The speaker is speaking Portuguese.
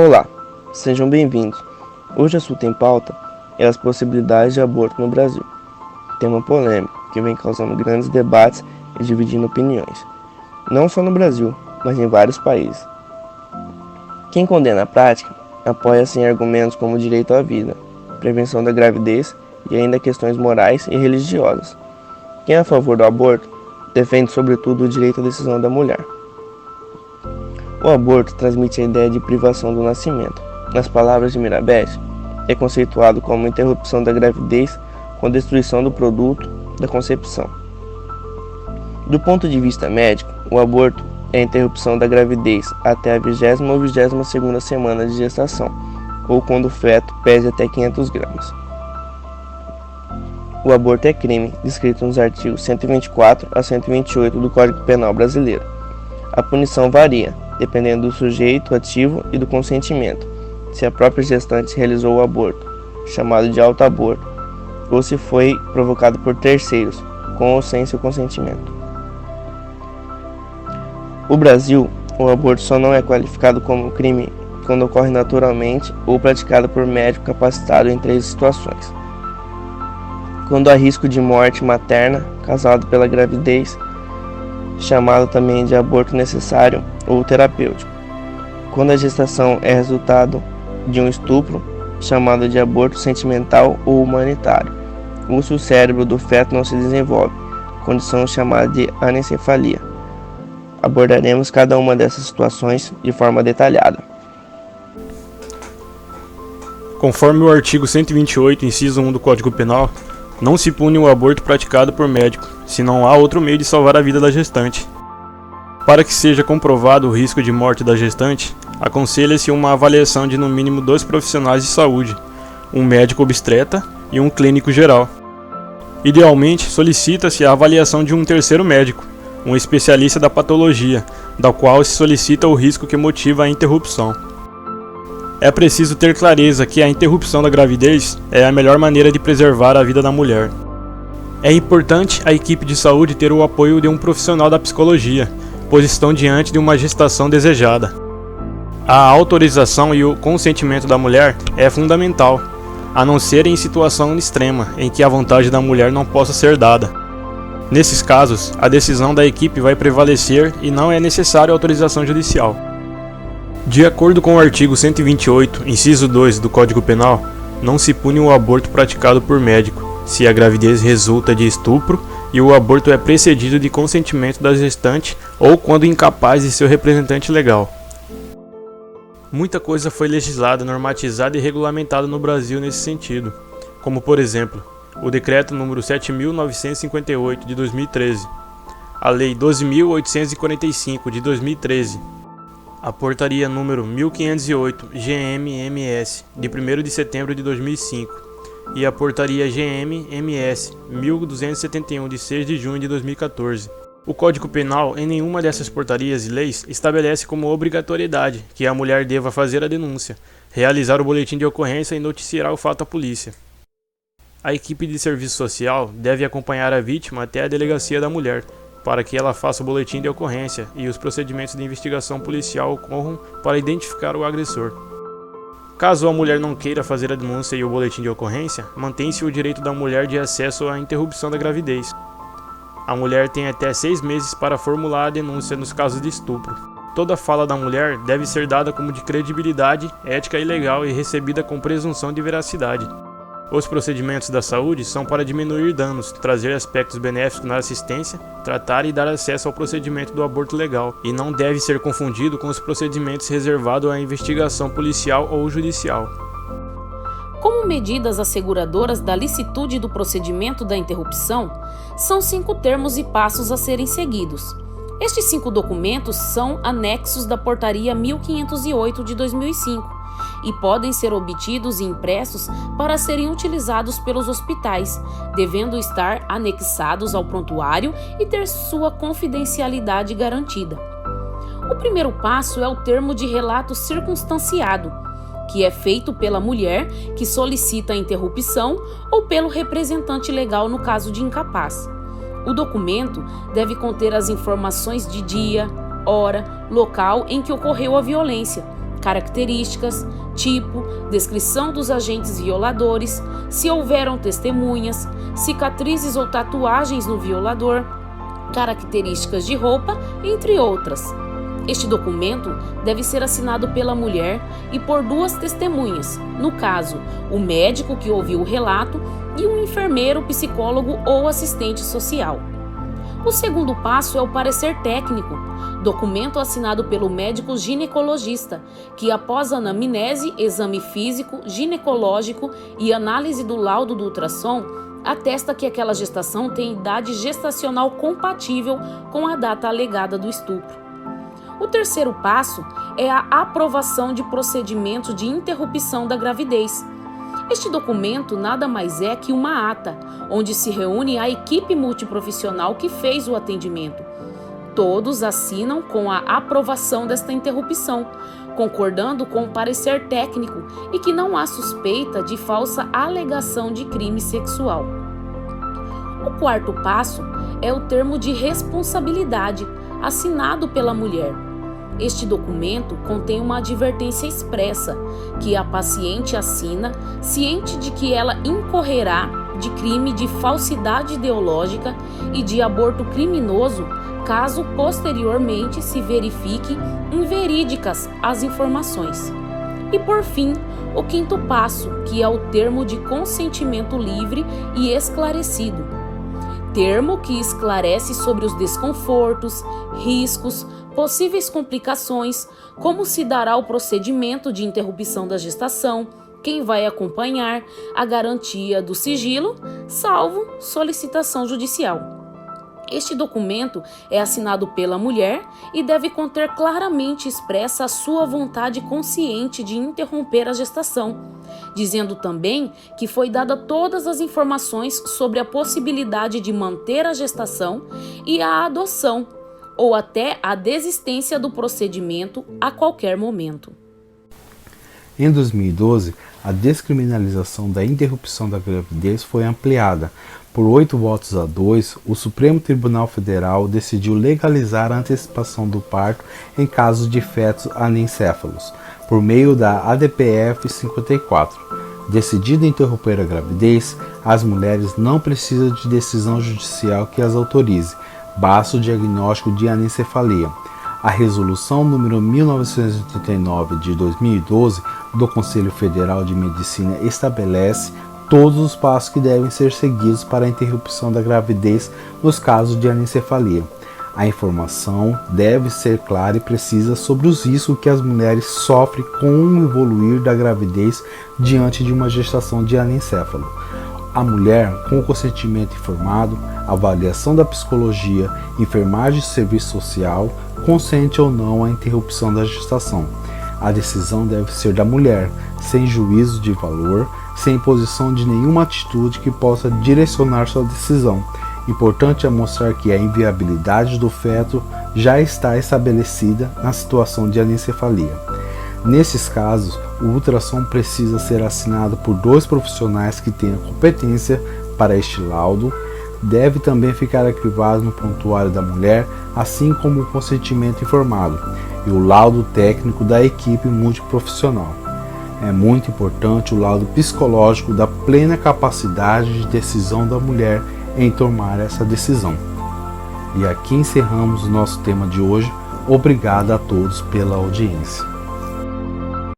Olá, sejam bem-vindos. Hoje o assunto em pauta é as possibilidades de aborto no Brasil. Tema polêmico que vem causando grandes debates e dividindo opiniões, não só no Brasil, mas em vários países. Quem condena a prática apoia-se em argumentos como o direito à vida, prevenção da gravidez e ainda questões morais e religiosas. Quem é a favor do aborto defende sobretudo o direito à decisão da mulher. O aborto transmite a ideia de privação do nascimento. Nas palavras de Mirabete, é conceituado como interrupção da gravidez com destruição do produto da concepção. Do ponto de vista médico, o aborto é a interrupção da gravidez até a 20ª ou 22ª semana de gestação, ou quando o feto pese até 500 gramas. O aborto é crime, descrito nos artigos 124 a 128 do Código Penal brasileiro. A punição varia, dependendo do sujeito ativo e do consentimento, se a própria gestante realizou o aborto, chamado de autoaborto, ou se foi provocado por terceiros, com ou sem seu consentimento. No Brasil, o aborto só não é qualificado como crime quando ocorre naturalmente ou praticado por médico capacitado em 3 situações. Quando há risco de morte materna, causado pela gravidez, chamado também de aborto necessário ou terapêutico. Quando a gestação é resultado de um estupro, chamado de aborto sentimental ou humanitário, ou se o cérebro do feto não se desenvolve, condição chamada de anencefalia. Abordaremos cada uma dessas situações de forma detalhada. Conforme o artigo 128, inciso 1 do Código Penal, não se pune o aborto praticado por médico, se não há outro meio de salvar a vida da gestante. Para que seja comprovado o risco de morte da gestante, aconselha-se uma avaliação de no mínimo 2 profissionais de saúde, um médico obstetra e um clínico geral. Idealmente, solicita-se a avaliação de um terceiro médico, um especialista da patologia, da qual se solicita o risco que motiva a interrupção. É preciso ter clareza que a interrupção da gravidez é a melhor maneira de preservar a vida da mulher. É importante a equipe de saúde ter o apoio de um profissional da psicologia, pois estão diante de uma gestação desejada. A autorização e o consentimento da mulher é fundamental, a não ser em situação extrema, em que a vontade da mulher não possa ser dada. Nesses casos, a decisão da equipe vai prevalecer e não é necessária autorização judicial. De acordo com o artigo 128, inciso 2 do Código Penal, não se pune o aborto praticado por médico, se a gravidez resulta de estupro e o aborto é precedido de consentimento da gestante ou quando incapaz de seu representante legal. Muita coisa foi legislada, normatizada e regulamentada no Brasil nesse sentido, como por exemplo, o Decreto número 7.958 de 2013, a Lei 12.845 de 2013, a Portaria número 1508 GM-MS de 1º de setembro de 2005 e a Portaria GM-MS 1271 de 6 de junho de 2014. O Código Penal, em nenhuma dessas portarias e leis, estabelece como obrigatoriedade que a mulher deva fazer a denúncia, realizar o boletim de ocorrência e noticiar o fato à polícia. A equipe de serviço social deve acompanhar a vítima até a delegacia da mulher, para que ela faça o boletim de ocorrência e os procedimentos de investigação policial ocorram para identificar o agressor. Caso a mulher não queira fazer a denúncia e o boletim de ocorrência, mantém-se o direito da mulher de acesso à interrupção da gravidez. A mulher tem até 6 meses para formular a denúncia nos casos de estupro. Toda fala da mulher deve ser dada como de credibilidade, ética e legal e recebida com presunção de veracidade. Os procedimentos da saúde são para diminuir danos, trazer aspectos benéficos na assistência, tratar e dar acesso ao procedimento do aborto legal, e não deve ser confundido com os procedimentos reservados à investigação policial ou judicial. Como medidas asseguradoras da licitude do procedimento da interrupção, são 5 termos e passos a serem seguidos. Estes 5 documentos são anexos da Portaria 1508 de 2005 e podem ser obtidos e impressos para serem utilizados pelos hospitais, devendo estar anexados ao prontuário e ter sua confidencialidade garantida. O primeiro passo é o termo de relato circunstanciado, que é feito pela mulher que solicita a interrupção ou pelo representante legal no caso de incapaz. O documento deve conter as informações de dia, hora, local em que ocorreu a violência, características, tipo, descrição dos agentes violadores, se houveram testemunhas, cicatrizes ou tatuagens no violador, características de roupa, entre outras. Este documento deve ser assinado pela mulher e por 2 testemunhas, no caso, o médico que ouviu o relato e um enfermeiro, psicólogo ou assistente social. O segundo passo é o parecer técnico, documento assinado pelo médico ginecologista, que após anamnese, exame físico, ginecológico e análise do laudo do ultrassom, atesta que aquela gestação tem idade gestacional compatível com a data alegada do estupro. O terceiro passo é a aprovação de procedimento de interrupção da gravidez. Este documento nada mais é que uma ata, onde se reúne a equipe multiprofissional que fez o atendimento. Todos assinam com a aprovação desta interrupção, concordando com o parecer técnico e que não há suspeita de falsa alegação de crime sexual. O quarto passo é o termo de responsabilidade, assinado pela mulher. Este documento contém uma advertência expressa, que a paciente assina, ciente de que ela incorrerá de crime de falsidade ideológica e de aborto criminoso, caso posteriormente se verifique inverídicas as informações. E por fim, o quinto passo, que é o termo de consentimento livre e esclarecido. Termo que esclarece sobre os desconfortos, riscos, possíveis complicações, como se dará o procedimento de interrupção da gestação, quem vai acompanhar, a garantia do sigilo, salvo solicitação judicial. Este documento é assinado pela mulher e deve conter claramente expressa a sua vontade consciente de interromper a gestação, dizendo também que foi dada todas as informações sobre a possibilidade de manter a gestação e a adoção, ou até a desistência do procedimento a qualquer momento. Em 2012, a descriminalização da interrupção da gravidez foi ampliada. Por 8 votos a 2, o Supremo Tribunal Federal decidiu legalizar a antecipação do parto em casos de fetos anencéfalos, por meio da ADPF 54. Decidido interromper a gravidez, as mulheres não precisam de decisão judicial que as autorize, basta o diagnóstico de anencefalia. A Resolução número 1989 de 2012 do Conselho Federal de Medicina estabelece todos os passos que devem ser seguidos para a interrupção da gravidez nos casos de anencefalia. A informação deve ser clara e precisa sobre os riscos que as mulheres sofrem com o evoluir da gravidez diante de uma gestação de anencefalo. A mulher, com o consentimento informado, avaliação da psicologia, enfermagem e serviço social, consente ou não à interrupção da gestação. A decisão deve ser da mulher, sem juízo de valor, sem imposição de nenhuma atitude que possa direcionar sua decisão. Importante é mostrar que a inviabilidade do feto já está estabelecida na situação de anencefalia. Nesses casos, o ultrassom precisa ser assinado por 2 profissionais que tenham competência para este laudo. Deve também ficar arquivado no prontuário da mulher, assim como o consentimento informado e o laudo técnico da equipe multiprofissional. É muito importante o laudo psicológico da plena capacidade de decisão da mulher em tomar essa decisão. E aqui encerramos o nosso tema de hoje. Obrigado a todos pela audiência.